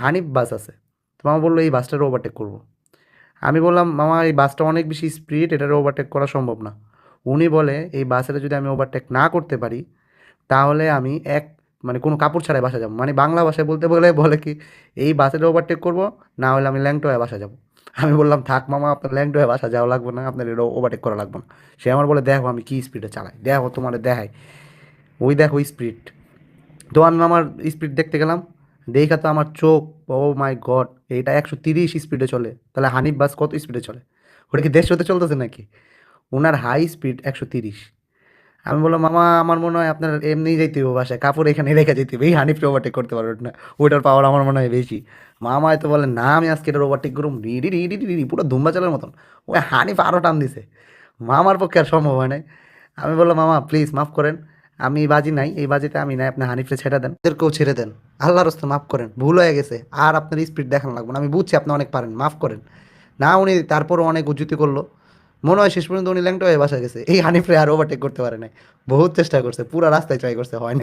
হানিফ বাস আছে। তো মামা বললো এই বাসটার ওভারটেক করবো। আমি বললাম মামা এই বাসটা অনেক বেশি স্পিড, এটার ওভারটেক করা সম্ভব না। উনি বলে এই বাসের যদি আমি ওভারটেক না করতে পারি তাহলে আমি মানে কোনো কাপড় ছাড়াই বাসা যাবো, মানে বাংলা ভাষায় বলতে বলে বলে কি এই বাসের ওভারটেক করবো, না হলে আমি ল্যাংটো হয়ে বাসা যাবো। আমি বললাম থাক মামা, আপনার ল্যাংটো হয়ে বাসা যাওয়া লাগবে না, আপনার এটা ওভারটেক করা লাগবে না। সে আমার বলে দেখো আমি কি স্পিডে চালাই, দেখো তোমার দেখাই, ওই দেখো স্পিড। তো আমি আমার স্পিড দেখতে গেলাম, দেখা তো আমার চোখ, ও মাই গড, এটা 130 স্পিডে চলে, তাহলে হানিফ বাস কত স্পিডে চলে? ওটা কি 150-তে চলতেছে নাকি? ওনার হাই স্পিড 130। আমি বললাম মামা আমার মনে হয় আপনার এমনিই যাইতে হবে বাসায়, কাপড় এখানে রেখে যেতে হবে, এই হানিফকে ওভারটেক করতে পারবেন না, ওইটার পাওয়ার আমার মনে হয় বেশি। মামা তো বলেন না আমি আজকে এটার ওভারটেক করুম, রিডি রিডি রিডি পুরো ধুম্বা চালের মতন। ওই হানিফ আরও টান দিছে, মামার পক্ষে আর সম্ভব হয় নাই। আমি বললাম মামা প্লিজ মাফ করেন, আমি এই বাজি নাই, এই বাজিতে আমি নাই, আপনি হানিফকে ছেড়ে দেন, ওদেরকেও ছেড়ে দেন, আল্লাহর রাস্তায় মাফ করেন, ভুল হয়ে গেছে, আর আপনার স্পিড দেখানো লাগবে না, আমি বুঝছি আপনি অনেক পারেন, মাফ করেন। না উনি তারপরও অনেক উজ্জুতি করলো। মনে হয় শেষ পর্যন্ত উনি ল্যাংটা হয়ে বাসা গেছে, এই হানিফরে আর ওভারটেক করতে পারে নাই। বহুত চেষ্টা করছে, পুরো রাস্তায় ট্রাই করছে, হয় না।